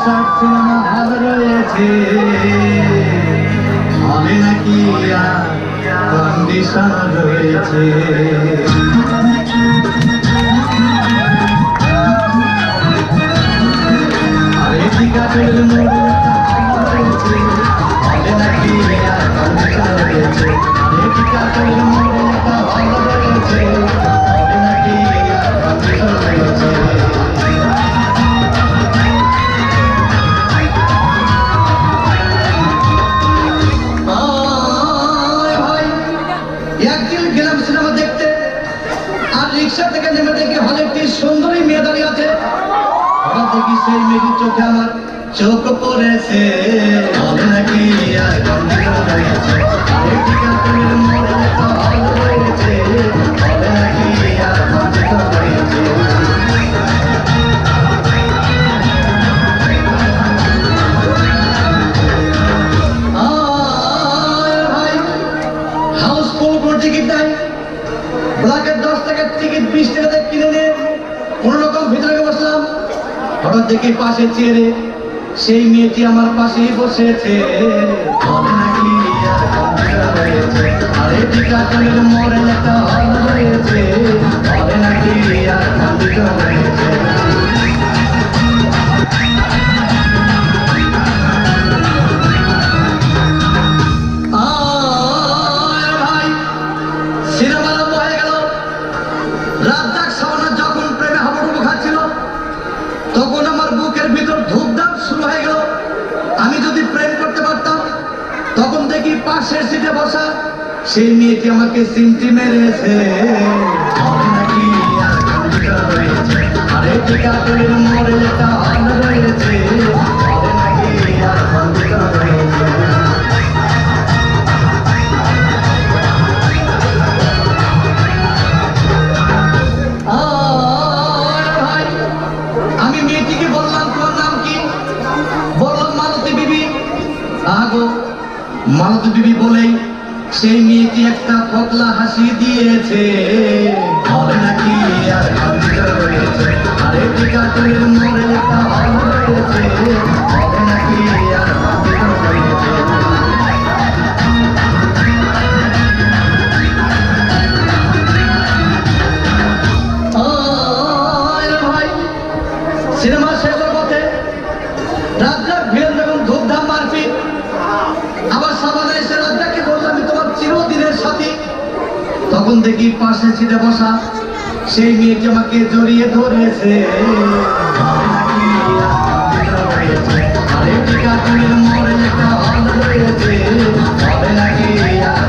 60 cinema hall রয়েছে, হবে নাকি কন্ডিশন রয়েছে। আরে টিকাটের মোড়ে রয়েছে, হবে নাকি কন্ডিশন রয়েছে। আরে টিকাটের মোড়ে রয়েছে, হবে নাকি কন্ডিশন রয়েছে। একদিন গেলাম সিনেমা দেখতে, আর রিক্সা থেকে নেমে দেখি হলে একটি সুন্দরী মেয়ে দাঁড়িয়ে আছে। হঠাৎ দেখি সেই মেয়েটির চোখে আমার চোখ পড়েছে, হবে নাকি কন্ডিশন রয়েছে। আরে টিকাটের মোড়ে হল রয়েছে, হবে নাকি কন্ডিশন রয়েছে। টিকিট নাই, ব্ল্যাকের 10 টাকার টিকিট 20 টাকাতে কিনে নিয়ে কোন রকম ভিতরে বসলাম। হঠাৎ দেখি পাশে চেয়ারে সেই মেয়েটি আমার পাশেই বসেছে, হবে নাকি কন্ডিশন রয়েছে। আরে টিকাটের মোড়ে একটা হল রয়েছে, হবে নাকি কন্ডিশন রয়েছে। সিনেমা আরম্ভ হয়ে গেল। রাজ্জাক শাবানা যখন প্রেমে হাবুডুবু খাচ্ছিল, তখন আমার বুকের ভিতর ধূপধাপ শুরু হয়ে গেল। আমি যদি প্রেম করতে পারতাম, তখন দেখি পাশের সিটে বসা সেই মেয়েটি আমাকে সিমটি মেরেছে, হবে নাকি কন্ডিশন রয়েছে। আরে টিকাটের মোড়ে একটা হল রয়েছে, হবে নাকি কন্ডিশন রয়েছে। আমি মেয়েটিকে বললাম, তোমার নাম কি? বললাম মালতী বিবি। আগো মালতী বিবি বলেই সেই মেয়েটি একটা ফকলা হাসি দিয়েছে, হবে নাকি কন্ডিশন রয়েছে। আরে টিকাটের মোড়ে একটা হল রয়েছে, হবে নাকি কন্ডিশন রয়েছে। সিনেমা শেষের পথে রাজ্জাক ভিড় যখন ধূপধাম মারপিট, আবার শাবানা এসে রাজ্জাককে বলল, আমি তোমার চিরদিনের সাথী। তখন দেখি পাশে সিটে বসা সেই মেয়েটি আমাকে জড়িয়ে ধরেছে, হবে নাকি কন্ডিশন রয়েছে। আরে টিকাটের মোড়ে একটা হল রয়েছে, হবে নাকি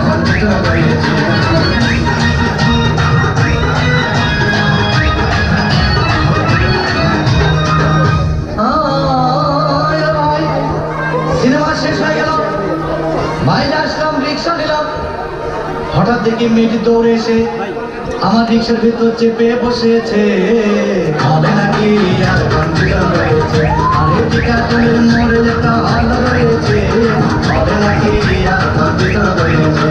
কন্ডিশন রয়েছে। সিনেমা শেষ হয়ে গেল, বাইরে আসলাম, রিক্সা নিলাম। হঠাৎ দেখি মেয়েটি দৌড়ে এসে আমার রিক্সার ভিতর চেপে বসেছে, হবে নাকি কন্ডিশন রয়েছে। আরে টিকাটের মোড়ে একটা হল রয়েছে, হবে নাকি কন্ডিশন রয়েছে।